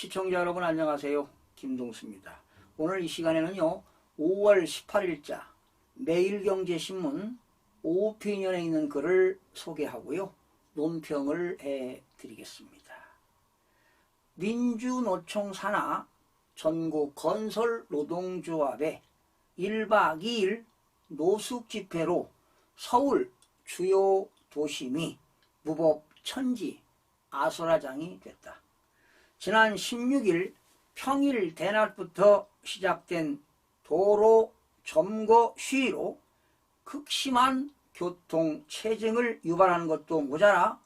시청자 여러분 안녕하세요. 김동수입니다. 오늘 이 시간에는요 5월 18일자 매일경제신문 오피니언에 있는 글을 소개하고요 논평을 해드리겠습니다. 민주노총 산하 전국 건설노동조합의 1박 2일 노숙집회로 서울 주요 도시 및 무법 천지 아수라장이 됐다. 지난 16일 평일 대낮부터 시작된 도로 점거 시위로 극심한 교통 체증을 유발하는 것도 모자라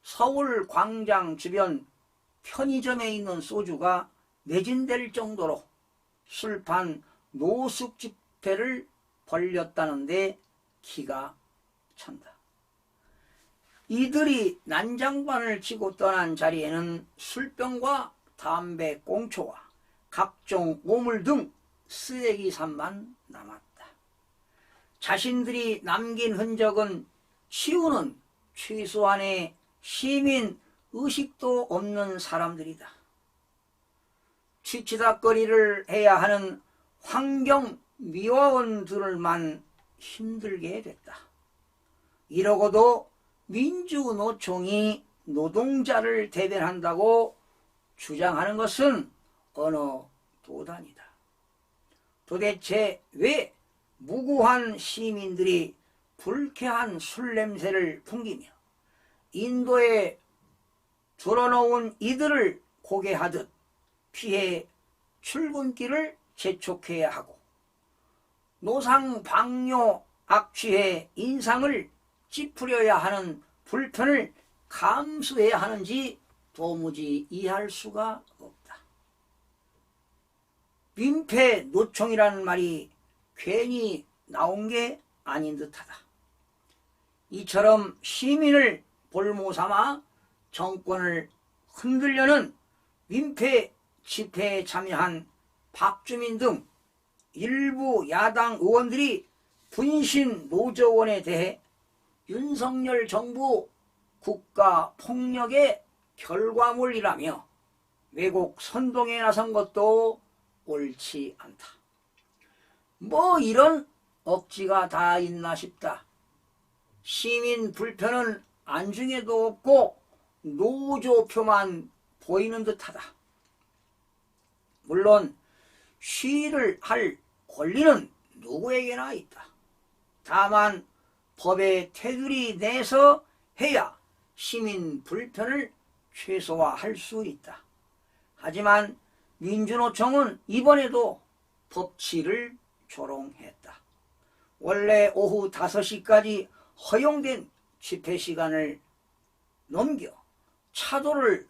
서울 광장 주변 편의점에 있는 소주가 매진될 정도로 술판 노숙 집회를 벌였다는데 기가 찬다. 이들이 난장판을 치고 떠난 자리에는 술병과 담배 꽁초와 각종 오물 등 쓰레기 산만 남았다. 자신들이 남긴 흔적은 치우는 최소한의 시민 의식도 없는 사람들이다. 취치닥거리를 해야 하는 환경미화원들만 힘들게 됐다. 이러고도 민주노총이 노동자를 대변한다고 주장하는 것은 어느 도단이다. 도대체 왜 무고한 시민들이 불쾌한 술 냄새를 풍기며 인도에 들어놓은 이들을 고개하듯 피해 출근길을 재촉해야 하고 노상방뇨 악취에 인상을 찌푸려야 하는 불편을 감수해야 하는지 도무지 이해할 수가 없다. 민폐노총이라는 말이 괜히 나온 게 아닌 듯하다. 이처럼 시민을 볼모삼아 정권을 흔들려는 민폐 집회에 참여한 박주민 등 일부 야당 의원들이 분신 노조원에 대해 윤석열 정부 국가폭력의 결과물이라며 왜곡 선동에 나선 것도 옳지 않다. 뭐 이런 억지가 다 있나 싶다. 시민 불편은 안중에도 없고 노조표만 보이는 듯하다. 물론 시위를 할 권리는 누구에게나 있다. 다만 법의 테두리 내에서 해야 시민 불편을 최소화할 수 있다. 하지만 민주노총은 이번에도 법치를 조롱했다. 원래 오후 5시까지 허용된 집회 시간을 넘겨 차도를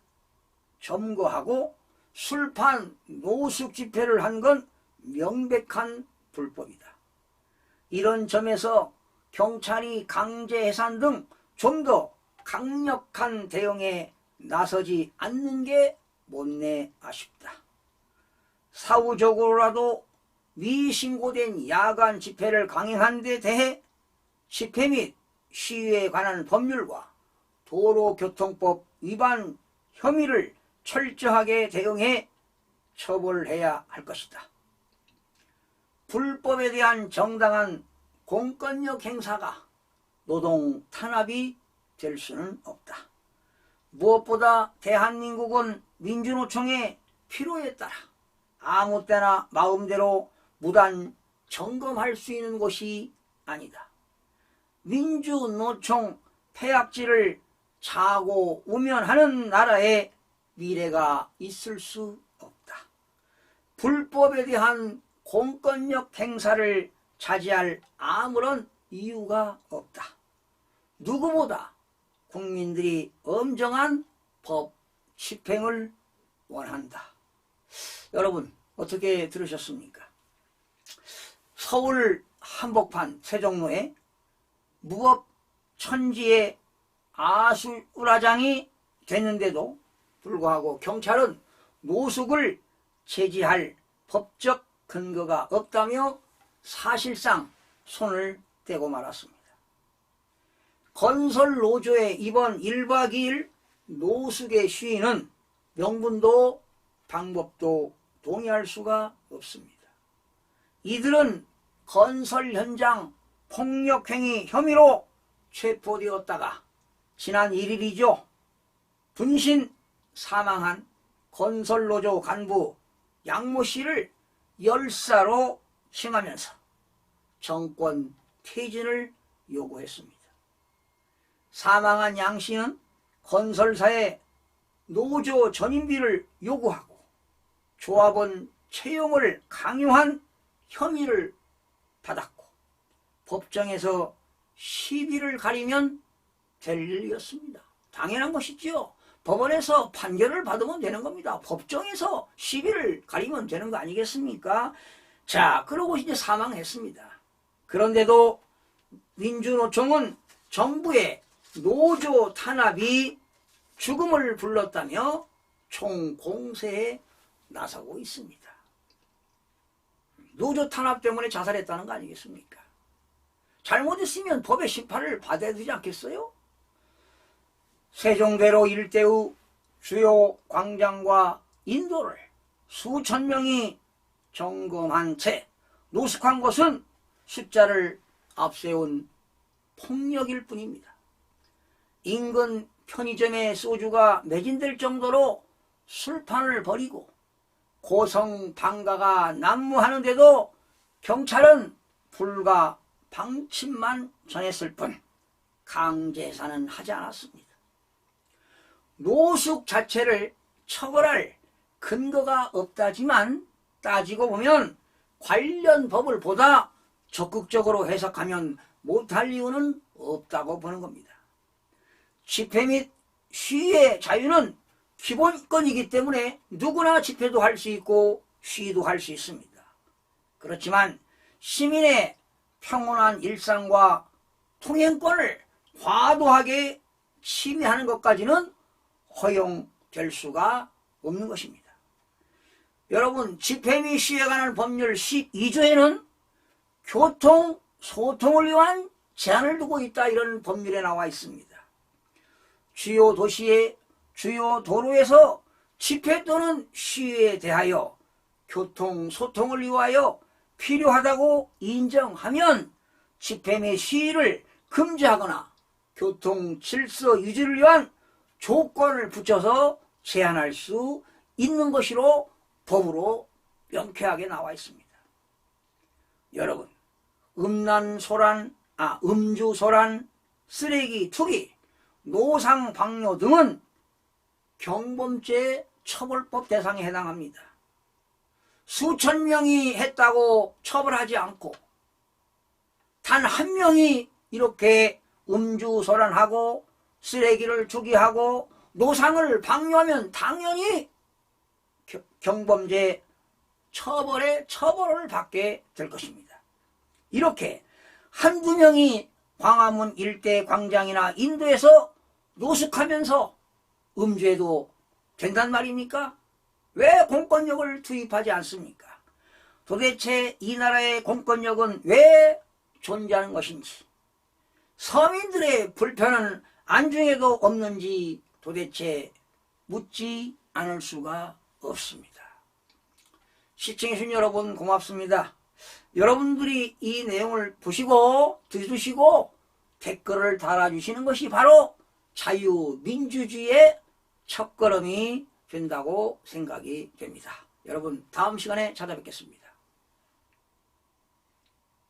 점거하고 술판 노숙 집회를 한 건 명백한 불법이다. 이런 점에서 경찰이 강제 해산 등 좀 더 강력한 대응에 나서지 않는 게 못내 아쉽다. 사후적으로라도 미신고된 야간 집회를 강행한 데 대해 집회 및 시위에 관한 법률과 도로교통법 위반 혐의를 철저하게 대응해 처벌해야 할 것이다. 불법에 대한 정당한 공권력 행사가 노동 탄압이 될 수는 없다. 무엇보다 대한민국은 민주노총의 필요에 따라 아무 때나 마음대로 무단 점검할 수 있는 곳이 아니다. 민주노총 폐악질을 자고 우면하는 나라에 미래가 있을 수 없다. 불법에 대한 공권력 행사를 자제할 아무런 이유가 없다. 누구보다 국민들이 엄정한 법 집행을 원한다. 여러분 어떻게 들으셨습니까? 서울 한복판 세종로에 무법 천지의 아수라장이 됐는데도 불구하고 경찰은 노숙을 제지할 법적 근거가 없다며 사실상 손을 떼고 말았습니다. 건설노조의 이번 1박 2일 노숙의 시위는 명분도 방법도 동의할 수가 없습니다. 이들은 건설 현장 폭력행위 혐의로 체포되었다가 지난 1일이죠. 분신 사망한 건설노조 간부 양모 씨를 열사로 칭하면서 정권 퇴진을 요구했습니다. 사망한 양 씨는 건설사에 노조 전임비를 요구하고 조합원 채용을 강요한 혐의를 받았고 법정에서 시비를 가리면 될 일이었습니다. 당연한 것이지요. 법원에서 판결을 받으면 되는 겁니다. 법정에서 시비를 가리면 되는 거 아니겠습니까? 자, 그러고 이제 사망했습니다. 그런데도 민주노총은 정부의 노조 탄압이 죽음을 불렀다며 총공세에 나서고 있습니다. 노조 탄압 때문에 자살했다는 거 아니겠습니까? 잘못했으면 법의 심판을 받아야 되지 않겠어요? 세종대로 일대의 주요 광장과 인도를 수천 명이 점검한 채 노숙한 것은 숫자를 앞세운 폭력일 뿐입니다. 인근 편의점에 소주가 매진될 정도로 술판을 벌이고 고성방가가 난무하는데도 경찰은 불과 방침만 전했을 뿐 강제사는 하지 않았습니다. 노숙 자체를 처벌할 근거가 없다지만 따지고 보면 관련 법을 보다 적극적으로 해석하면 못할 이유는 없다고 보는 겁니다. 집회 및 시위의 자유는 기본권이기 때문에 누구나 집회도 할 수 있고 시위도 할 수 있습니다. 그렇지만 시민의 평온한 일상과 통행권을 과도하게 침해하는 것까지는 허용될 수가 없는 것입니다. 여러분, 집회 및 시위에 관한 법률 12조에는 교통, 소통을 위한 제한을 두고 있다, 이런 법률에 나와 있습니다. 주요 도시의 주요 도로에서 집회 또는 시위에 대하여 교통, 소통을 위하여 필요하다고 인정하면 집회 및 시위를 금지하거나 교통 질서 유지를 위한 조건을 붙여서 제한할 수 있는 것으로 법으로 명쾌하게 나와 있습니다. 여러분, 음주, 소란, 쓰레기, 투기, 노상 방뇨 등은 경범죄 처벌법 대상에 해당합니다. 수천 명이 했다고 처벌하지 않고 단 한 명이 이렇게 음주, 소란하고 쓰레기를 투기하고 노상을 방뇨하면 당연히 경범죄 처벌을 받게 될 것입니다. 이렇게 한두 명이 광화문 일대 광장이나 인도에서 노숙하면서 음주해도 된단 말입니까? 왜 공권력을 투입하지 않습니까? 도대체 이 나라의 공권력은 왜 존재하는 것인지, 서민들의 불편은 안중에도 없는지 도대체 묻지 않을 수가 없습니다. 시청해주신 여러분 고맙습니다. 여러분들이 이 내용을 보시고 들으시고 댓글을 달아주시는 것이 바로 자유민주주의의 첫걸음이 된다고 생각이 됩니다. 여러분, 다음 시간에 찾아뵙겠습니다.